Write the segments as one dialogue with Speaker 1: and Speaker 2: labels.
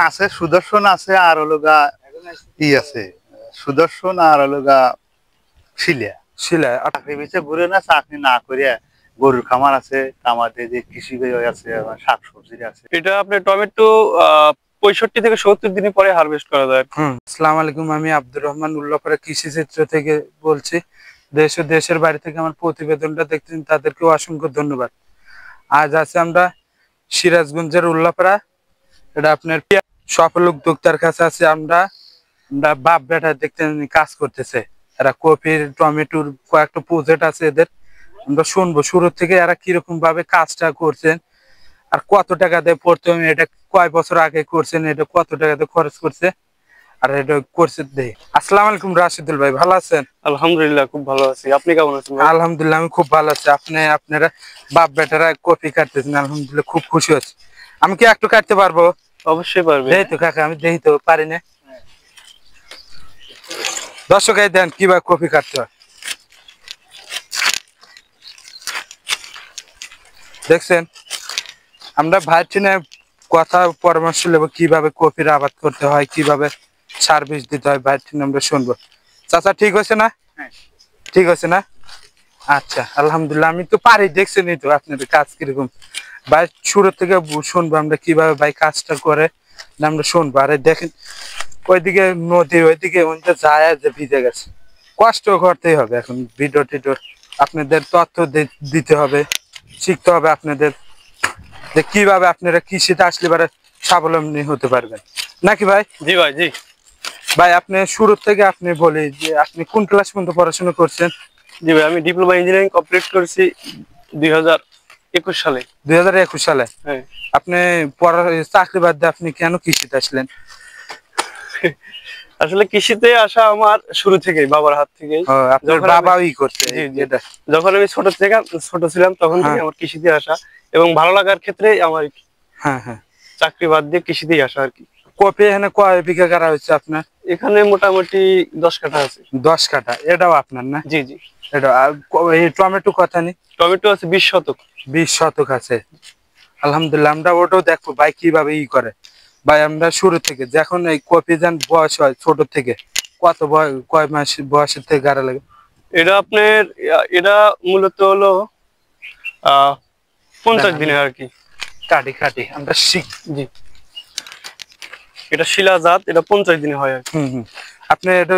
Speaker 1: আছে সুদর্শন আছে আর হলো গা ই আছে সুদর্শন আর হলো গা শিলা
Speaker 2: শিলা
Speaker 1: চাকরি বেচে ঘুরে না চাকরি না করে গরুর খামার আছে আমাদের যে কৃষি আছে শাক সবজি আছে।
Speaker 3: এটা আপনার টমেটো 65 থেকে 70 দিন পরে হারভেস্ট করা যায়।
Speaker 2: আসসালামু আলাইকুম, আমি আব্দুর রহমান উল্লাপাড়া কৃষি চিত্র থেকে বলছি। দেশ ও দেশের বাইরে থেকে আমার প্রতিবেদনটা দেখছেন তাদেরকে অসংখ্য ধন্যবাদ। আজ আছে আমরা সিরাজগঞ্জের উল্লাপাড়া, এটা আপনার সফল উদ্যোক্তার কাছে আছে। আমরা বাপ বেটা দেখতেন কাজ করতেছে, এরা কপির টমেটোর কয়েকটা প্রজেক্ট আছে এদের। আমরা শুনবো শুরু থেকে এরা কিরকম ভাবে কাজটা করছেন আর কত টাকা দিয়ে প্রথমে এটা কয় বছর আগে করছেন, এটা কত টাকা দিয়ে খরচ করছে আর এটা করছে দেই। আসসালামু আলাইকুম রাশিদুল ভাই, ভালো আছেন?
Speaker 3: আলহামদুলিল্লাহ, খুব ভালো আছি। আপনি কেমন আছেন ভাই?
Speaker 2: আলহামদুলিল্লাহ আমি খুব ভালো আছি। আপনারা বাপ বেটারা কপি কাটতেছেন, আলহামদুলিল্লাহ খুব খুশি হচ্ছে। আমি কি একটু কাটতে পারবো?
Speaker 3: অবশ্যই পারবেন।
Speaker 2: দেই তো কাকা, আমি দেই তো পারি না। দর্শক এই দেন কিভাবে কপি কাটতে হয়, দেখছেন? আমরা ভাই চিনে কথা পরামর্শ নেবো কিভাবে কপির আবাদ করতে হয়, কিভাবে সার্ভিস দিতে হয়, ভাই চিনে আমরা শুনবো। চাচা ঠিক হয়েছে না? ঠিক আছে না? আচ্ছা আলহামদুলিল্লাহ, আমি তো পারি, দেখছেনই তো আপনাদের কাজ কিরকম। ভাই শুরু থেকে শুনবো আমরা কিভাবে ভাই কাজটা করে, আমরা শুনবো। আরে দেখেন ওইদিকে নদী, ওইদিকে যায় যে ভিজে গেছে, কষ্ট করতেই হবে। এখন ভিডিও টিডিও আপনাদের তথ্য দিতে হবে, শিখতে হবে আপনাদের যে কিভাবে আপনারা কৃষিতে আসলে এবারে স্বাবলম্বী হতে পারবেন, নাকি ভাই?
Speaker 3: জি ভাই, জি
Speaker 2: ভাই আপনি শুরু থেকে আপনি বলি যে আপনি কোন ক্লাস পর্যন্ত পড়াশোনা করছেন?
Speaker 3: জি ভাই, আমি ডিপ্লোমা ইঞ্জিনিয়ারিং কমপ্লিট করেছি 2021 সালে।
Speaker 2: 2021 সালে?
Speaker 3: হ্যাঁ।
Speaker 2: আপনি চাকরি বাদ দিয়ে আপনি কেন কৃষিতে আসলেন?
Speaker 3: আসলে কৃষিতে আসা আমার শুরু থেকেই, বাবার হাত থেকেই।
Speaker 2: আপনার বাবাই করছে?
Speaker 3: জি জি,
Speaker 2: এটা
Speaker 3: যখন আমি ছোট ছিলাম তখন থেকে
Speaker 2: হ্যাঁ
Speaker 3: আমার কৃষিতে আসা এবং ভালো লাগার ক্ষেত্রে আমার
Speaker 2: হ্যাঁ হ্যাঁ।
Speaker 3: চাকরি বাদ দিয়ে কৃষিতেই আসা আর কি।
Speaker 2: কপি এখানে কয় বিঘা করা হয়েছে আপনার?
Speaker 3: এখানে মোটামুটি 10 কাঠা আছে।
Speaker 2: 10 কাঠা? এটাও আপনার না?
Speaker 3: জি জি।
Speaker 2: এটা আর এই টমেটো কথা নেই?
Speaker 3: টমেটো আছে 20 শতক।
Speaker 2: 20 শতক আছে। আলহামদুলিল্লাহ, আমরা ওটাও দেখবো ভাই কিভাবে করে। ভাই আমরা শুরু থেকে যখন এই কপি যান বয়স হয় ছোট থেকে কত কয় মাস বয়সের থেকে গাড়া লাগে?
Speaker 3: এটা আপনার এটা মূলত হলো 50 দিনের আর কি।
Speaker 2: কাটি কাটি আমরা শিখ।
Speaker 3: জি, এটা শিলাজাত, এটা 50 দিনে হয় আর কি।
Speaker 2: আপনি এটা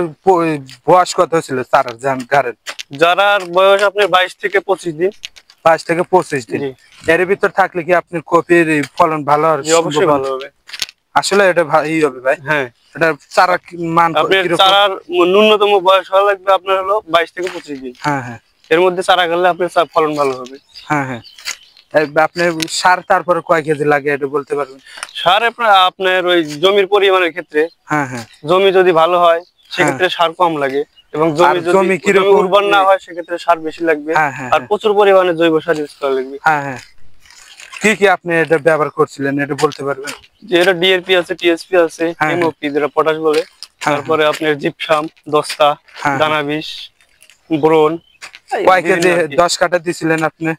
Speaker 2: বয়স কত ছিল চারার গাড়ের?
Speaker 3: যারার বয়স আপনার 22 থেকে 25 দিন।
Speaker 2: 22 থেকে 25 দিন। এর ভিতর থাকলে কি আপনার কপির ফলন ভালো হবে?
Speaker 3: অবশ্যই ভালো হবে।
Speaker 2: আসলে এটা ভালোই হবে ভাই।
Speaker 3: হ্যাঁ,
Speaker 2: এটা চারা মান
Speaker 3: আপনার
Speaker 2: কিরকম?
Speaker 3: চারার ন্যূনতম বয়স হওয়া লাগবে আপনার হলো 22 থেকে 25 দিন।
Speaker 2: হ্যাঁ হ্যাঁ।
Speaker 3: এর মধ্যে চারা গেলে আপনার ফলন ভালো হবে।
Speaker 2: হ্যাঁ হ্যাঁ। আপনি সার তারপরে কয় কেজি লাগে এটা বলতে পারবেন?
Speaker 3: সার আপনার ওই জমির পরিমাণের ক্ষেত্রে,
Speaker 2: হ্যাঁ হ্যাঁ,
Speaker 3: জমি যদি ভালো হয় সেক্ষেত্রে সার কম লাগে এবং জমি কিরকম উর্বর না হয় সেক্ষেত্রে সার বেশি লাগবে। আর প্রচুর পরিমাণে জৈব সার ইউজ করা লাগবে।
Speaker 2: হ্যাঁ হ্যাঁ। কি কি আপনি এটা ব্যবহার করছিলেন এটা বলতে পারবেন?
Speaker 3: যে এটা ডিএপি আছে, টিএসপি আছে, এমওপি যেটা পটাশ বলে, তারপরে আপনার জিপসাম, দস্তা, দানা বিষ, বোরন।
Speaker 2: কয় কেজি 10 কাঠা দিছিলেন আপনি?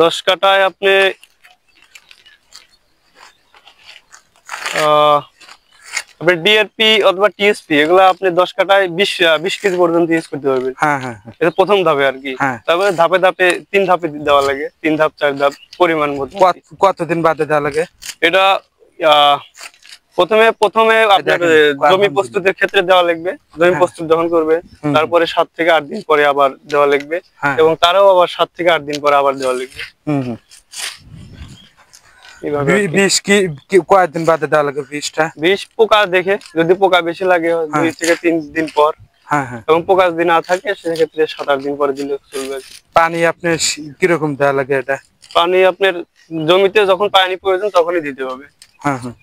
Speaker 3: 10 কাঠায় আপনি আপনার ডিএপি অথবা টিএসপি এগুলো আপনি 10 কাঠায় 20 কেজি পর্যন্ত ইউজ করতে পারবেন।
Speaker 2: হ্যাঁ হ্যাঁ,
Speaker 3: এটা প্রথম ধাপে আর কি। তারপরে ধাপে ধাপে 3 ধাপে দেওয়া লাগে, 3 ধাপ 4 ধাপ পরিমাণ মতো।
Speaker 2: কতদিন বাদে দেওয়া লাগে
Speaker 3: এটা প্রথমে আপনার জমি প্রস্তুতের ক্ষেত্রে দেওয়া লাগবে। জমি প্রস্তুত যখন করবে তারপরে 7 থেকে 8 দিন পরে আবার দেওয়া লাগবে এবং তারও আবার 7 থেকে 8 দিন পরে আবার দেওয়া লাগবে।
Speaker 2: বিষ কি কয়েকদিন বাদে দেওয়া লাগে? বিষ
Speaker 3: পোকা দেখে, যদি পোকা বেশি লাগে 2 থেকে 3 দিন পর, এবং পোকা যদি না থাকে সেক্ষেত্রে 7-8 দিন পরে দিলে চলবে।
Speaker 2: পানি আপনার কিরকম দেওয়া লাগে? এটা
Speaker 3: পানি আপনার জমিতে যখন পানি প্রয়োজন তখনই দিতে হবে।
Speaker 2: হ্যাঁ হ্যাঁ।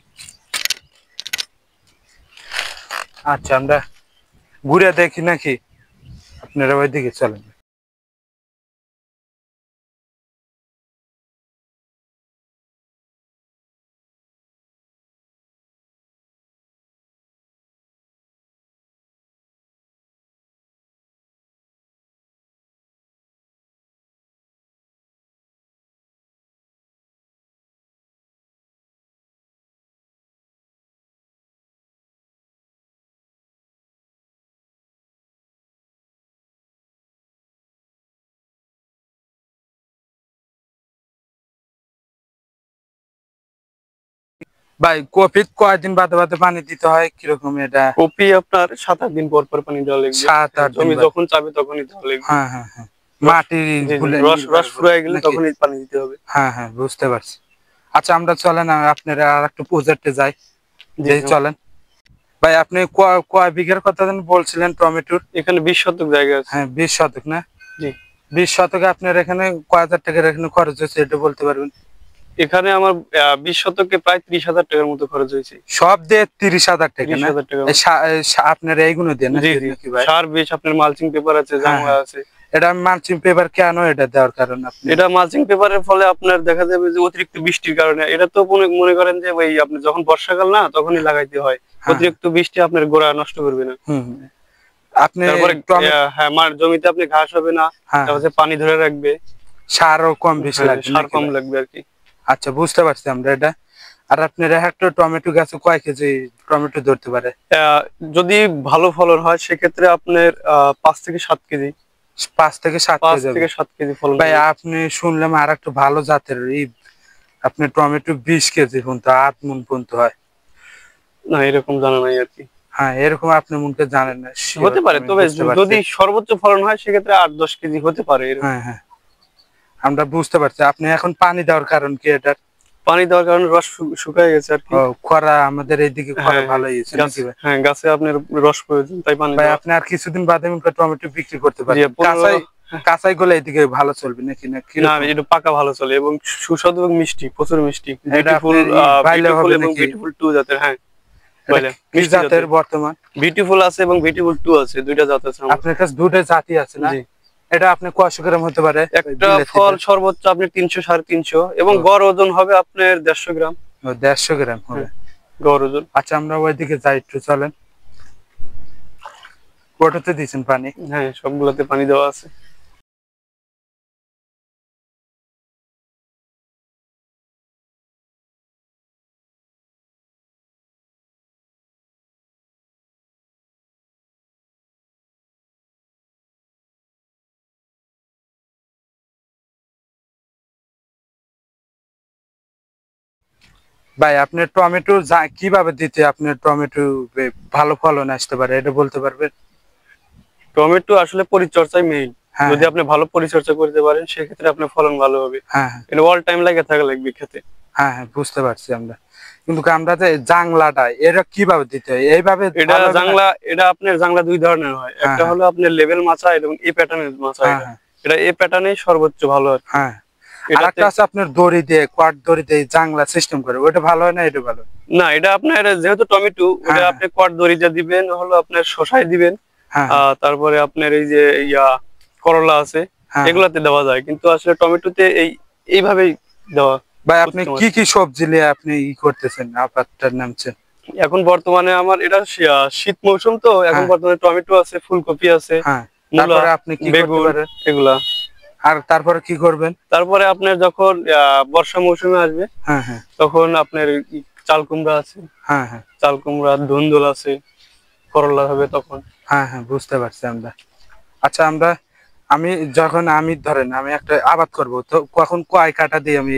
Speaker 2: আচ্ছা আমরা ঘুরে দেখি নাকি? আপনারা ওইদিকে চলেন। ভাই কপি কয়দিন বাদে বাদে পানি দিতে হয় কিরকম এটা?
Speaker 3: কপি আপনার 7-8 দিন পর পর পানি দেওয়া লাগবে।
Speaker 2: 7-8 দিন
Speaker 3: জমি
Speaker 2: বাদে?
Speaker 3: যখন চাবে তখনই দেওয়া লাগবে।
Speaker 2: হ্যাঁ হ্যাঁ হ্যাঁ, মাটি
Speaker 3: জি,
Speaker 2: গুলে
Speaker 3: রস
Speaker 2: নির্ভর
Speaker 3: রস
Speaker 2: করে
Speaker 3: ফুরায় গেলে
Speaker 2: নাকি?
Speaker 3: তখনই পানি দিতে হবে।
Speaker 2: হ্যাঁ হ্যাঁ, বুঝতে পারছি। আচ্ছা আমরা চলেন আপনারা আর একটু প্রজেক্টে যাই।
Speaker 3: জি,
Speaker 2: চলেন ভাই। আপনি কয় বিঘার কথা যেন বলছিলেন টমেটোর?
Speaker 3: এখানে 20 শতক জায়গা আছে।
Speaker 2: হ্যাঁ 20 শতক না?
Speaker 3: জি।
Speaker 2: 20 শতকে আপনার এখানে কয় হাজার টাকার এখানে খরচ হয়েছে এটা বলতে পারবেন?
Speaker 3: এখানে আমার 20 শতকে প্রায় 30,000 টাকার মতো খরচ হয়েছে।
Speaker 2: সব দিয়ে 30,000 টাকা না?
Speaker 3: 30,000 টাকা।
Speaker 2: আপনার এইগুলো দিয়ে
Speaker 3: জি,
Speaker 2: নাকি
Speaker 3: জি।
Speaker 2: নাকি ভাই?
Speaker 3: সার বিষ, আপনার মালচিং পেপার আছে,
Speaker 2: হ্যাঁ,
Speaker 3: জাংলা
Speaker 2: হ্যাঁ।
Speaker 3: আছে।
Speaker 2: এটা মালচিং পেপার কেন এটা দেওয়ার কারণ আপনি?
Speaker 3: এটা মালচিং পেপারের ফলে আপনার দেখা যাবে যে অতিরিক্ত বৃষ্টির কারণে, এটা তো মনে করেন যে ওই আপনি যখন বর্ষাকাল না তখনই লাগাইতে হয়।
Speaker 2: হ্যাঁ।
Speaker 3: অতিরিক্ত বৃষ্টি আপনার গোড়া নষ্ট করবে না।
Speaker 2: হুম হুম। আপনি
Speaker 3: তারপরে হ্যাঁ, জমিতে আপনি ঘাস হবে না,
Speaker 2: হ্যাঁ,
Speaker 3: তারপরে পানি ধরে রাখবে।
Speaker 2: সারও কম বেশি
Speaker 3: হ্যাঁ,
Speaker 2: লাগবে
Speaker 3: সার
Speaker 2: নাকি
Speaker 3: কম
Speaker 2: ভাই?
Speaker 3: লাগবে আর কি।
Speaker 2: আচ্ছা বুঝতে পারছি আমরা এটা। আর আপনার একটা টমেটো গাছে কয় কেজি টমেটো ধরতে পারে?
Speaker 3: আহ, যদি ভালো ফলন হয় সেক্ষেত্রে আপনার 5 থেকে 7 কেজি
Speaker 2: 5 থেকে 7 কেজি হবে।
Speaker 3: 7 কেজি ফলন
Speaker 2: ভাই
Speaker 3: হবে।
Speaker 2: আপনি শুনলাম আর একটা ভালো জাতের এই আপনি টমেটো 20 কেজি পর্যন্ত 8 মণ পর্যন্ত হয়।
Speaker 3: না, এরকম জানা নাই আর কি।
Speaker 2: হ্যাঁ এরকম আপনি মনকে জানেন না, sure,
Speaker 3: হতে পারে,
Speaker 2: আমি
Speaker 3: তবে
Speaker 2: বুঝতে পারছি।
Speaker 3: যদি সর্বোচ্চ ফলন হয় সেক্ষেত্রে 8-10 কেজি হতে পারে এরকম।
Speaker 2: হ্যাঁ হ্যাঁ, আমরা বুঝতে পারছি। আপনি এখন পানি দেওয়ার কারণ কি এটা?
Speaker 3: পানি দেওয়ার কারণে রস শুকায় গেছে আর কি।
Speaker 2: ও খরা, আমাদের এইদিকে খরা
Speaker 3: হ্যাঁ,
Speaker 2: ভালো হয়েছে নাকি ভাই?
Speaker 3: হ্যাঁ, গাছে আপনার রস প্রয়োজন, তাই পানি
Speaker 2: ভাই
Speaker 3: দেওয়া।
Speaker 2: আপনি আর কিছুদিন বাদে মনে টমেটো বিক্রি করতে
Speaker 3: জি,
Speaker 2: পারবেন?
Speaker 3: 15
Speaker 2: কাঁচাই গুলো এইদিকে ভালো চলবে নাকি না কি?
Speaker 3: না, এটা পাকা ভালো চলে এবং সুস্বাদু এবং মিষ্টি, প্রচুর মিষ্টি।
Speaker 2: এটা
Speaker 3: বিউটিফুল,
Speaker 2: আপনার বাইলে হবে
Speaker 3: এবং
Speaker 2: নাকি?
Speaker 3: বিউটিফুল 2 জাতের। হ্যাঁ,
Speaker 2: এটা
Speaker 3: বাইলে
Speaker 2: কি
Speaker 3: মিষ্টি
Speaker 2: জাতের
Speaker 3: জাতের।
Speaker 2: বর্তমান?
Speaker 3: বিউটিফুল আছে এবং বিউটিফুল 2 আছে, দুইটা জাত আছে আমার।
Speaker 2: আপনার কাছে দুটো জাতি আছে না?
Speaker 3: জি।
Speaker 2: এটা আপনি কয়শো গ্রাম হতে পারে
Speaker 3: একটা ফল সর্বোচ্চ আপনি 300-350 এবং গড় ওজন হবে আপনার 150 গ্রাম।
Speaker 2: 150 গ্রাম হবে
Speaker 3: গড় ওজন।
Speaker 2: আচ্ছা আমরা ওইদিকে যাই, একটু চলেন। ওটাতে দিয়েছেন পানি?
Speaker 3: হ্যাঁ, সবগুলোতে পানি দেওয়া আছে।
Speaker 2: ভাই আপনার টমেটো কিভাবে দিতে আপনার টমেটো ভালো ফলন আসতে পারে এটা বলতে পারবেন?
Speaker 3: টমেটো আসলে পরিচর্যাই মেইন।
Speaker 2: হ্যাঁ
Speaker 3: যদি আপনি ভালো পরিচর্যা করতে পারেন সেক্ষেত্রে আপনার ফলন ভালো হবে।
Speaker 2: হ্যাঁ
Speaker 3: এটা অল টাইম লাগে থাকা লাগবে খেতে।
Speaker 2: হ্যাঁ হ্যাঁ, বুঝতে পারছি আমরা। কিন্তু আমরা যে জাংলাটা এটা কিভাবে দিতে হয় এইভাবে?
Speaker 3: এটা জাংলা, এটা আপনার জাংলা দুই ধরনের হয়। একটা হলো আপনার লেভেল মাচা এবং এ প্যাটার্নের মাচা। এটা এ প্যাটার্নে সর্বোচ্চ ভালো হয়।
Speaker 2: হ্যাঁ, আর একটা আছে আপনার দড়ি দিয়ে, কোয়াড দড়ি দিয়ে জাংলা সিস্টেম করে, ওটা ভালো হয় না এটা ভালো?
Speaker 3: না, এটা আপনার যেহেতু টমেটো, এটা আপনি কোয়াড দড়িটা দিবেন, হলো আপনার শসায় দিবেন, তারপরে আপনার এই যে করলা আছে এগুলাতে দেওয়া যায়, কিন্তু আসলে টমেটোতে এইভাবেই দেওয়া।
Speaker 2: ভাই আপনি কি কি সবজি নিয়ে আপনি করতেছেন, আপাতত নামছেন?
Speaker 3: এখন বর্তমানে আমার এটা শীত মৌসুম, তো এখন বর্তমানে টমেটো আছে, ফুলকপি আছে,
Speaker 2: তারপরে আপনি কি করতে পারেন
Speaker 3: এগুলা।
Speaker 2: আর তারপরে কি করবেন?
Speaker 3: তারপরে আপনার যখন বর্ষা মৌসুমে আসবে তখন আপনার চাল কুমড়া আছে, চাল কুমড়া, ধুন্দুল আছে, করলা হবে তখন।
Speaker 2: হ্যাঁ হ্যাঁ, বুঝতে পারছি আমরা। আচ্ছা আমি ধরেন আমি একটা আবাদ করব, তো কখন কয় কাটা দিয়ে আমি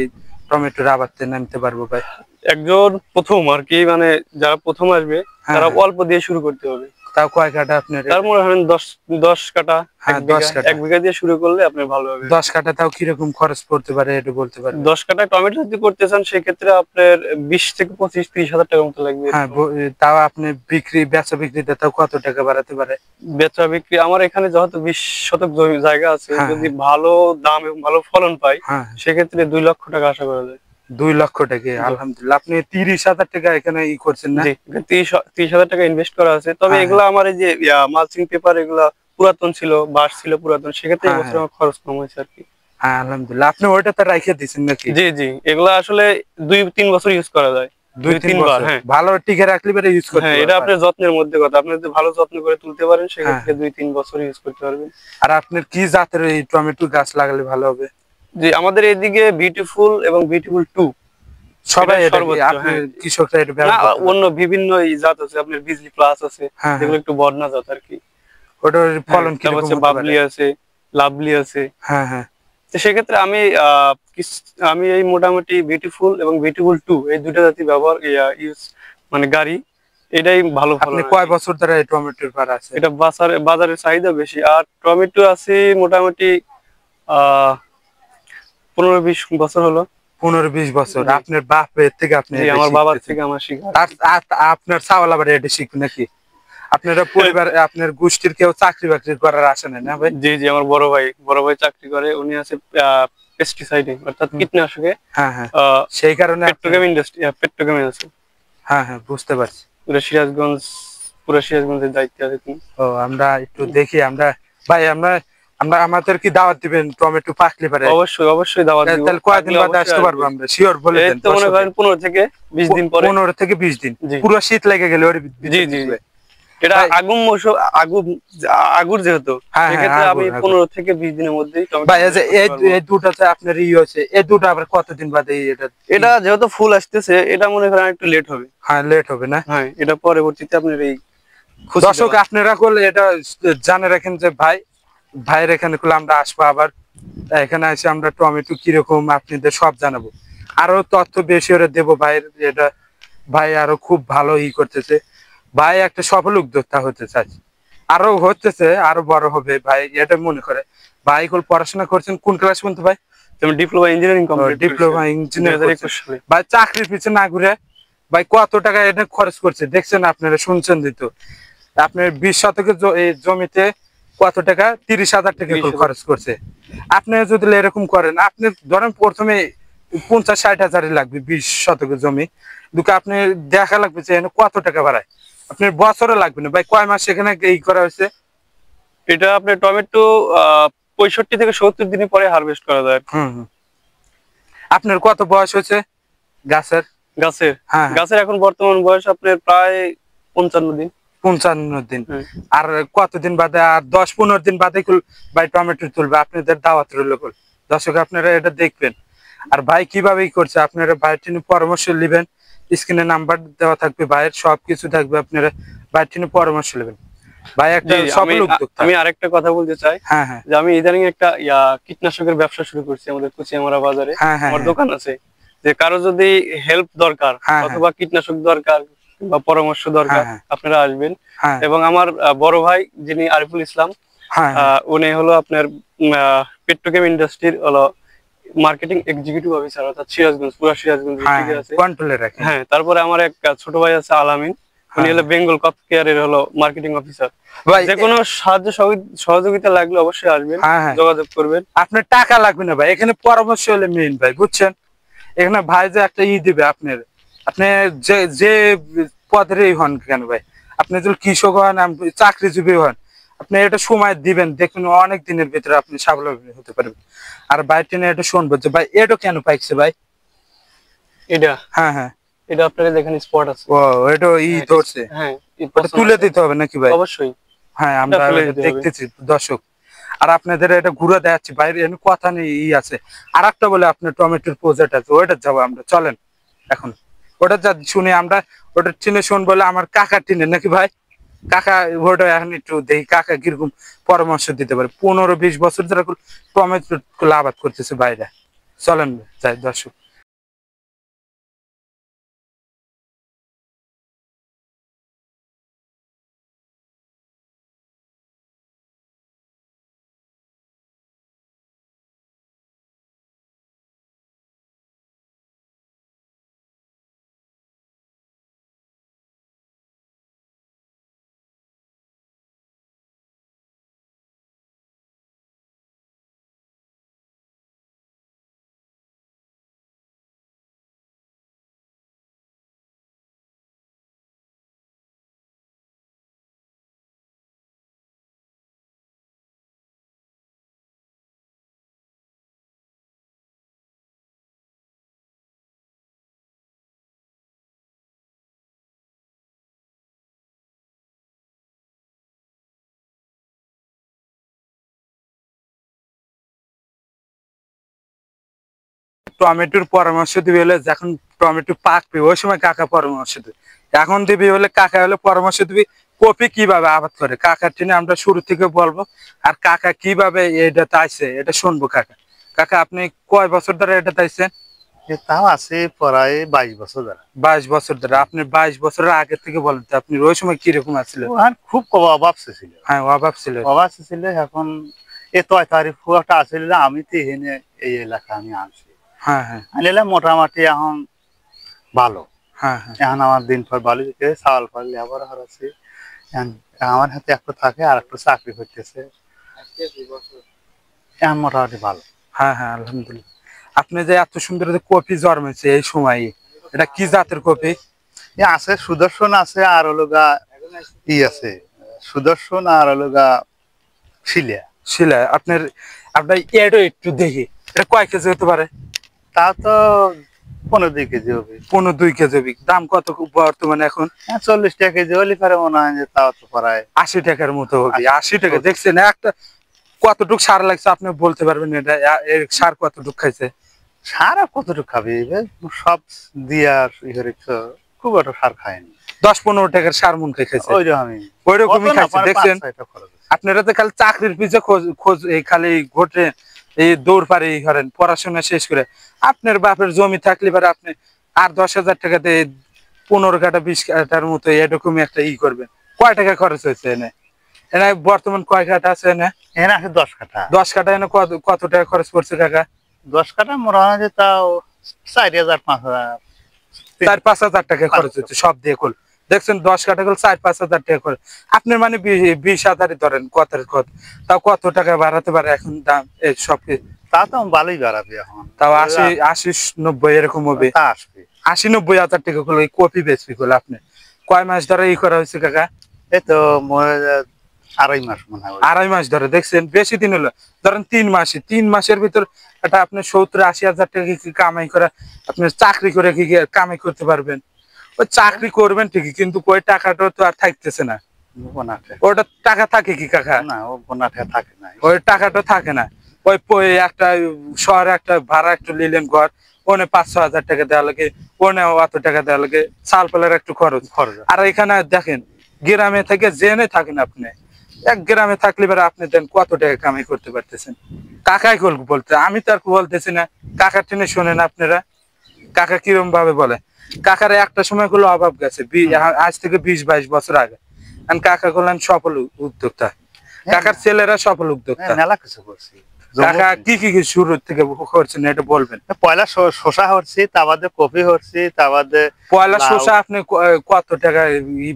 Speaker 2: টমেটোর আবাদতে নামতে পারবো ভাই?
Speaker 3: একজন প্রথম আর কি, মানে যারা প্রথম আসবে তারা অল্প দিয়ে শুরু করতে হবে।
Speaker 2: তাও কয় কাটা আপনার?
Speaker 3: তার মনে হয় 10 কাটা, 1 বিঘা দিয়ে শুরু করলে আপনার ভালো হবে।
Speaker 2: 10 কাটা তাও কিরকম খরচ পড়তে পারে এটা বলতে পারবেন?
Speaker 3: 10 কাটা টমেটো যদি করতে চান সেক্ষেত্রে আপনার 20 থেকে 25-30 হাজার টাকার মতো লাগবে।
Speaker 2: হ্যাঁ, তাও আপনি বেচা বিক্রিতে তাও কত টাকা বাড়াতে পারে?
Speaker 3: বেচা বিক্রি আমার এখানে যেহেতু 20 শতক জায়গা আছে, যদি ভালো দাম এবং ভালো ফলন পাই সেক্ষেত্রে 2 লক্ষ টাকা আশা করা যায়।
Speaker 2: 2 লক্ষ টাকা? আলহামদুলিল্লাহ। আপনি 30,000 টাকা এখানে করছেন না?
Speaker 3: 30,000 টাকা ইনভেস্ট করা আছে। তবে এগুলা আমার এই যে মালচিং পেপার এগুলা পুরাতন ছিল, বাঁশ ছিল পুরাতন, সেক্ষেত্রে এবছর আমার খরচ কম হয়েছে আর কি।
Speaker 2: হ্যাঁ আলহামদুলিল্লাহ। আপনি ওইটাতে রাইখে দিয়েছেন নাকি?
Speaker 3: জি জি, এগুলা আসলে 2-3 বছর ইউজ করা যায়, 2-3 বার। হ্যাঁ,
Speaker 2: ভালো টিকে রাখলে পরে ইউজ করতে
Speaker 3: হ্যাঁ, এটা আপনার যত্নের মধ্যে কথা। আপনি যদি ভালো যত্ন করে তুলতে পারেন সেক্ষেত্রে 2-3 বছর ইউজ করতে পারবেন।
Speaker 2: আর আপনার কি জাতের এই টমেটো গাছ লাগালে ভালো হবে?
Speaker 3: জি, আমাদের এইদিকে বিউটিফুল এবং বিউটিফুল 2
Speaker 2: সবাই কৃষকরা এটা ব্যবহার করে।
Speaker 3: অন্য বিভিন্ন জাত আছে, আপনার বিজলি প্লাস আছে, যেগুলো একটু বদনা জাত আর কি।
Speaker 2: ওটার ফলন কি রকম হতে পারে?
Speaker 3: বাবলি আছে, লাভলি আছে।
Speaker 2: হ্যাঁ হ্যাঁ,
Speaker 3: তো সেক্ষেত্রে আমি এই মোটামুটি বিউটিফুল এবং বিউটিফুল 2 এই দুটো জাতি ব্যবহার ইউজ মানে গাড়ি এটাই ভালো ফলন।
Speaker 2: আপনি কয় বছর ধরে এই টমেটোর পারা আছে?
Speaker 3: এটা বাজারের চাহিদা বেশি। আর টমেটো আছে মোটামুটি 15-20 বছর হলো।
Speaker 2: 15-20 বছর আপনার বাপের থেকে আপনি
Speaker 3: আমার বাবার থেকে আমার শিখা।
Speaker 2: আপনার চাওয়ালা বাড়ি এটা শিখবে নাকি? আপনারা পরিবার আপনার গোষ্ঠীর কেউ চাকরি বাকরি করার আসে না ভাই?
Speaker 3: জি জি, আমার বড় ভাই চাকরি করে, উনি আছে পেস্টিসাইডে অর্থাৎ কীটনাশকে।
Speaker 2: হ্যাঁ হ্যাঁ, সেই কারণে
Speaker 3: পেট্রোকেম ইন্ডাস্ট্রি, পেট্রোকেম আছে।
Speaker 2: হ্যাঁ হ্যাঁ, বুঝতে পারছি।
Speaker 3: পুরো সিরাজগঞ্জের দায়িত্বে আছে তিনি।
Speaker 2: ও আমরা একটু দেখি, আমরা ভাই আমরা আমাদের কি দাওয়াত দিবেন টমেটো পাকলে পারে?
Speaker 3: অবশ্যই দাওয়াত দিব।
Speaker 2: তাহলে কয়দিন বাদে আসতে পারবো আমরা? শিওর বলে দেন।
Speaker 3: এই তো মনে করেন 15 থেকে 20 দিন পরে।
Speaker 2: 15 থেকে 20 দিন, পুরো শীত লেগে গেলে ওর।
Speaker 3: জি জি, এটা আগুর যেহেতু সেক্ষেত্রে আমি 15 থেকে 20 দিনের মধ্যেই টমেটো।
Speaker 2: ভাই এই দুটাতে আপনার হচ্ছে, এই দুটো আবার কতদিন বাদে
Speaker 3: এটা যেহেতু ফুল আসতেছে, এটা মনে করেন একটু লেট হবে।
Speaker 2: হ্যাঁ, লেট হবে না?
Speaker 3: হ্যাঁ, এটা পরবর্তীতে আপনার এই
Speaker 2: দর্শক আপনারা করলে এটা জানে রাখেন যে ভাইয়ের এখানে করলে আমরা আসবো, আবার এখানে এসে আমরা টমেটো কিরকম আপনাদের সব জানাবো, আরো তথ্য বেশি করে দেবো ভাইয়ের। এটা ভাই আরো খুব ভালো করতেছে, ভাই একটা সফল উদ্যোক্তা হতে চাইছে, আরো হতেছে, আরো বড় হবে ভাই, এটা মনে করে। ভাই পড়াশোনা করছেন কোন ক্লাস পর্যন্ত ভাই?
Speaker 3: Diploma engineering complete.
Speaker 2: Diploma engineering. ভাই চাকরির পিছনে না ঘুরে ভাই কত টাকা এটা খরচ করছে দেখছেন আপনারা, শুনছেন দিত আপনার 20 শতকের জমিতে কত টাকা? 30,000 টাকা খরচ করছে। আপনি যদি এরকম করেন, আপনি ধরেন প্রথমে 50-60 হাজারই লাগবে 20 শতকের জমি, দুটো আপনি দেখা লাগবে যে কত টাকা বাড়ায়, আপনার বছরে লাগবে না ভাই। কয় মাস এখানে করা হয়েছে?
Speaker 3: এটা আপনার টমেটো 65 থেকে 70 দিন পরে হারভেস্ট করা যায়।
Speaker 2: আপনার কত বয়স হয়েছে গাছের?
Speaker 3: হ্যাঁ, গাছের এখন বর্তমান বয়স আপনার প্রায় 55 দিন।
Speaker 2: 55 দিন। আর কতদিন বাদে? আর 10-15 দিন বাদে ভাই টমেটো তুলবে, আপনাদের দাওয়াত রইল। দর্শক আপনারা এটা দেখবেন। আর ভাই কিভাবে করছে আপনারা ভাইয়ের পরামর্শ নেবেন, স্ক্রিনে নাম্বার দেওয়া থাকবে, ভাইয়ের সবকিছু থাকবে, আপনারা ভাইয়ের পরামর্শ নেবেন। ভাই একটা সফল উদ্যোক্তা।
Speaker 3: আমি আরেকটা কথা বলতে চাই, যে আমি ইদানিং একটা কীটনাশকের ব্যবসা শুরু করছি আমাদের কুচিয়ামারা বাজারে। আমার দোকান আছে, যে কারো যদি হেল্প দরকার অথবা কীটনাশক দরকার বা পরামর্শ দরকার, আপনারা আসবেন। এবং আমার বড় ভাই যিনি আরিফুল ইসলাম, উনি হলো আপনার পেট্রোকেম ইন্ডাস্ট্রির হলো মার্কেটিং এক্সিকিউটিভ অফিসার, অর্থাৎ সিরাজগঞ্জ, পুরো সিরাজগঞ্জ ডিস্ট্রিক্টে আছে, কন্ট্রোলে রাখে। হ্যাঁ, তারপরে আমার এক ছোট ভাই আছে আলামিন, উনি হলো বেঙ্গল ক্রপ কেয়ারের হলো মার্কেটিং অফিসার। যে কোনো সাহায্য সহযোগিতা লাগলে অবশ্যই আসবেন, যোগাযোগ করবেন।
Speaker 2: আপনার টাকা লাগবে না ভাই, এখানে পরামর্শ হলে মেইন ভাই, বুঝছেন? এখানে ভাই যে একটা দিবে আপনার, আপনি যে পদেরই হন কেন ভাই, আপনি যদি কৃষক হন, চাকরিজীবী হন, আপনি এটা সময় দিবেন, দেখবেন অনেক দিনের ভিতরে আপনি স্বাবলম্বী হতে পারবেন। আর ভাই টেনে এটা শুনবো যে ভাই এটা কেন পাইছে ভাই?
Speaker 3: এটা
Speaker 2: হ্যাঁ,
Speaker 3: এটা আপনারা দেখেন স্পট আছে।
Speaker 2: ও, এটা ধরছে।
Speaker 3: হ্যাঁ,
Speaker 2: এটা তুলে দিতে হবে নাকি ভাই?
Speaker 3: অবশ্যই।
Speaker 2: হ্যাঁ, আমরা দেখতেছি দর্শক, আর আপনাদের এটা ঘুরে দেখাচ্ছি বাইরে, কথা নেই আছে। আর একটা বলে আপনার টমেটোর প্রজেক্ট আছে, ওইটা যাবো আমরা, চলেন এখন ওটা যা শুনে আমরা, ওটা টিনে শুন বলে আমার কাকা টিনে নাকি ভাই? কাকা ওটা এখন একটু দেখি কাকা কিরকম পরামর্শ দিতে পারে। 15-20 বছর ধরে টমেটো আবাদ করতেছে বাইরে, চলেন যাই দর্শক। টমেটোর পরামর্শ দিবি হলে যখন টমেটো পাকবে ওই সময় কাকা পরামর্শ দিবি, এখন দিবি হলে কাকা হলে পরামর্শ দিবি কপি কিভাবে আবাদ করে। কাকার টিনে আমরা শুরু থেকে বলবো, আর কাকা কিভাবে এটা চাইছে এটা শুনবো কাকা। কাকা আপনি কয় বছর ধরে এটা চাইছেন?
Speaker 1: তাও আছে প্রায় 22 বছর ধরে।
Speaker 2: 22 বছর ধরে। আপনি 22 বছরের আগে থেকে বলেন তো, আপনি ওই সময় কিরকম আছিল?
Speaker 1: ওখানে খুব অভাব ছিল।
Speaker 2: হ্যাঁ, অভাব ছিল।
Speaker 1: অভাব ছিল। এখন এ তারিখ খুব একটা আসছিল না। আমি তো এখানে এই এলাকা আমি আনছি।
Speaker 2: হ্যাঁ হ্যাঁ
Speaker 1: আনলে মোটামুটি এখন ভালো।
Speaker 2: হ্যাঁ হ্যাঁ
Speaker 1: এখন আমার দিন পর ভালো দিতে চাউল ফাল লেবার হারাচ্ছি। আমার হাতে একটা থাকে আর একটা চাকরি করতেছে, এখন মোটামুটি ভালো।
Speaker 2: হ্যাঁ হ্যাঁ আলহামদুলিল্লাহ। আপনি যে এত সুন্দর যে কপি জন্মেছে এই সময়, এটা কি জাতের কপি?
Speaker 1: এ আছে সুদর্শন আছে আর হলো গা আছে সুদর্শন আর হলো গা শিলিয়া।
Speaker 2: শিলা আপনার আপনার এডও একটু দেখি, এটা কয় কেজি হতে পারে?
Speaker 1: তা তো 15-2 কেজি হবে।
Speaker 2: 15-2 কেজি হবে। দাম কত বর্তমানে এখন?
Speaker 1: 40 টাকা কেজি হলে পারে মনে হয় যে তাও তো প্রায়
Speaker 2: 80 টাকার মতো হবে। 80 টাকা।
Speaker 1: 80
Speaker 2: দেখছেন একটা কতটুক সার লাগছে আপনি বলতে পারবেন? এটা এর সার কতটুক খাইছে?
Speaker 1: সার আর কতটুকু খাবে? সব দিয়ে আর খুব একটা সার খায়নি।
Speaker 2: 10-15 টাকার সার মন খাইছে।
Speaker 1: ওই যে আমি
Speaker 2: ওইরকমই খাইছে। দেখছেন
Speaker 1: 5-6টা খরচ।
Speaker 2: আপনারা তো খালি চাকরির পিছে খোঁজ এই খালি ঘটে এই দৌড় পারে করেন পড়াশোনা শেষ করে। আপনার বাপের জমি থাকলে পারে আপনি আর 10,000 টাকাতে 15 কাঠা 20 কাঠার মতো এরকমই একটা করবেন। কয় টাকা খরচ হয়েছে এনে? এনে বর্তমান কয় কাঠা আছে এনে?
Speaker 1: এখানে আছে 10 কাঠা।
Speaker 2: 10 কাঠা এনে কত টাকা খরচ পড়ছে কাকা?
Speaker 1: 10 কাঠা মনে হয় যে তাও 4,000-5,000।
Speaker 2: 4-5 হাজার টাকা খরচ হচ্ছে সব দিয়ে কল। দেখছেন 10 কাঠা কল 4-5 হাজার টাকা খরচ। আপনার মানে 20,000-ই ধরেন কথার কথা। তাও কত টাকা বাড়াতে পারে এখন দাম এই সব?
Speaker 1: তা তো ভালোই বাড়াবে এখন।
Speaker 2: তাও 80-90 এরকম হবে।
Speaker 1: তা আসবে
Speaker 2: 80-90 হাজার টাকা করলো এই কপি বেচবি করলো। আপনি কয় মাস ধরে করা হয়েছে কাকা?
Speaker 1: এই তো মনে হয় 2.5 মাস মনে হয়।
Speaker 2: 2.5 মাস ধরে। দেখছেন বেশি দিন হলো। ধরেন 3 মাসের ভিতর এটা আপনি 70-80 হাজার টাকা কি কামাই করা, আপনি চাকরি করে কি কামাই করতে পারবেন? ওই চাকরি করবেন ঠিকই, কিন্তু ওই টাকাটা তো আর থাকতেছে না।
Speaker 1: বোনাটে
Speaker 2: ওটা টাকা থাকে কি কাকা?
Speaker 1: না, ও বোনাটে থাকে না।
Speaker 2: ওই টাকাটা থাকে না। ওই একটা শহরে একটা ভাড়া একটু নিলেন ঘর, ওনে 5-6 হাজার টাকা দেওয়া লাগে, ওনে অত টাকা দেওয়া লাগে, চাল পালের একটু খরচ। আর এখানে দেখেন গ্রামে থেকে জেনে থাকেন আপনি, এক গ্রামে থাকলে পরে আপনি দেন কত টাকা কামাই করতে পারতেছেন। কাকাই বলতে, আমি তো আর বলতেছি না। কাকা টেনে শোনেন আপনারা কাকা কিরম ভাবে বলে। কাকার একটা সময় গুলো অভাব গেছে আজ থেকে 20-22 বছর আগে। কাকা করলেন সফল উদ্যোক্তা, কাকার ছেলেরা সফল উদ্যোক্তা।
Speaker 1: মেলা কিছু করছি।
Speaker 2: কাকা কি কি শুরু থেকে করছেন এটা বলবেন?
Speaker 1: পয়লা শসা হচ্ছে, তা বাদে কপি হচ্ছে, তা বাদে
Speaker 2: পয়লা শসা আপনি কত টাকা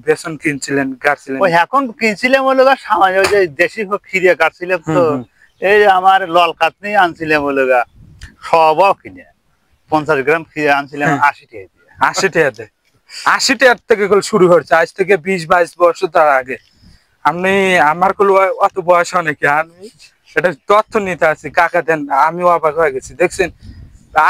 Speaker 2: বেসন কিনছিলেন গাড়ছিলেন?
Speaker 1: ওই এখন কিনছিলাম হলো গা সামান্য, ওই যে দেশি খিরিয়া কাটছিলাম তো, এই আমার লল কাটনি আনছিলাম হলো গা সবও কিনে 50 গ্রাম খিরিয়া আনছিলাম 80 টাকা দিয়ে।
Speaker 2: 80 টাকাতে? 80 টাকার থেকে শুরু হচ্ছে আজ থেকে 20-22 বছর তার আগে। আপনি আমার অত বয়স অনেকে, আমি এটা তথ্য নিতে আছি। কাকা দেন, আমি অবাক হয়ে গেছি। দেখছেন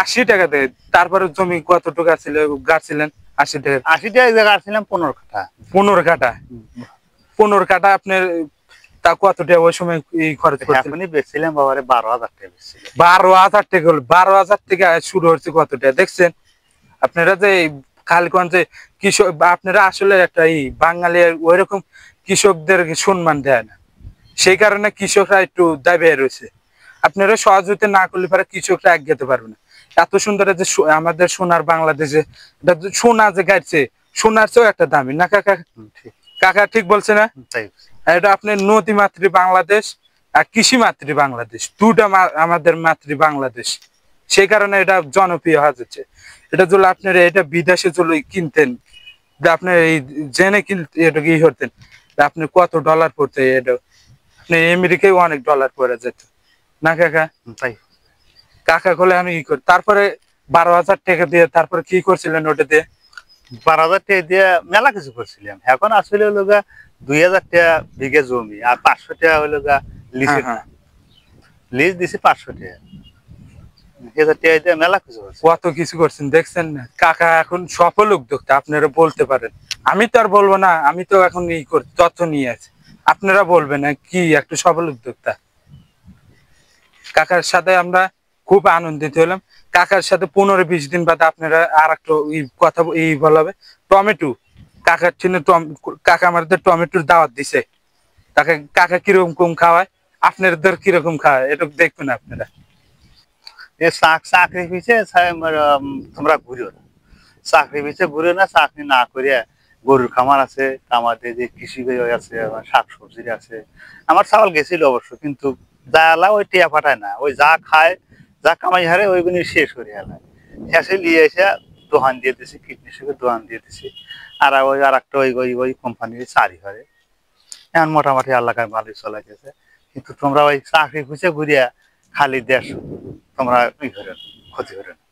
Speaker 2: 80 টাকা দেয়। তারপরে জমি কতটুকু ছিল গাড়ছিলেন? 80 টাকা।
Speaker 1: 80 টাকা দিয়ে কাটছিলাম 15 কাঠা।
Speaker 2: 15 কাঠা? 15 কাঠা আপনার তা কত টাকা ওই সময় খরচ করছেন?
Speaker 1: এখনই বেচছিলাম বাবারে 12,000 টাকা বেচছিলাম।
Speaker 2: 12,000 টাকা হলো। 12,000 থেকে শুরু হচ্ছে কত টাকা। দেখছেন আপনারা যে খালিগঞ্জে কৃষক, আপনারা আসলে একটা বাঙালি ওইরকম কৃষকদের সম্মান দেয় না, সেই কারণে কৃষকরা একটু দাবিয়ে রয়েছে। আপনারা সহযোগিতা না করলে পারে কৃষকরা এক যেতে পারবে না। এত সুন্দর যে আমাদের সোনার বাংলাদেশে সোনা যে গাইছে, সোনার চেয়েও একটা দামি না কাকা? কাকা ঠিক বলছে না? এটা আপনার নদী মাতৃ বাংলাদেশ আর কৃষি মাতৃ বাংলাদেশ, দুটা আমাদের মাতৃ বাংলাদেশ। সেই কারণে এটা জনপ্রিয় হয়ে যাচ্ছে। এটা যদি আপনারা এটা বিদেশে যদি কিনতেন, আপনি এই জেনে কিনতে এটা কি করতেন, আপনি কত ডলার পড়তে, এটা আপনি আমেরিকায় অনেক ডলার পড়ে যেত না কাকা?
Speaker 1: তাই
Speaker 2: কাকা বলে আমি করি। তারপরে 12,000 টাকা দিয়ে তারপরে কি করছিলেন ওটা দিয়ে?
Speaker 1: 12,000 টাকা দিয়ে মেলা কিছু করছিলাম। এখন আসলে হলো গা 2,000 টাকা বিঘে জমি আর 500 টাকা হলো গা লিজে। লিজ দিছি 500 টাকা। 1,000 টাকা দিয়ে মেলা কিছু করছি।
Speaker 2: কত কিছু করছেন দেখছেন না কাকা? এখন সফল উদ্যোক্তা আপনারা বলতে পারেন। আমি তো আর বলবো না, আমি তো এখন তথ্য নিয়ে আছি। আপনারা বলবেন না কি একটু সফল উদ্যোক্তা। কাকার সাথে আমরা খুব আনন্দিত হলাম। কাকার সাথে 15-20 দিন বাদে আপনারা আর একটু কথা বলাবে টমেটো। কাকার ছিনে কাকা আমাদের টমেটোর দাওয়াত দিছে। কাকা কিরকম খাওয়ায়, আপনাদের কিরকম খাওয়ায় এটা দেখবেন আপনারা।
Speaker 1: এ চাকরি পিছে তোমরা ঘুরো না, চাকরি পিছে ঘুরে না, চাকরি না করে গরুর খামার আছে, আমাদের যে কৃষি আছে, আমার শাকসবজির আছে। আমার ছাগল গেছিল অবশ্য, কিন্তু যা এলা ওই টিয়া পাঠায় না, ওই যা খায় যা কামাই হারে ওইগুলি শেষ করে এলায়, শেষে নিয়ে এসে দোকান দিয়ে দিছি, কীটনাশকের দোকান দিয়ে দিছি। আর ওই আর একটা ওই কোম্পানির চারি ঘরে এখন মোটামুটি আল্লাহ ভালোই চলাইতেছে। কিন্তু তোমরা ওই চাকরি খুঁজে ঘুরিয়া খালি দেশ তোমরা ই করে ক্ষতি করে না।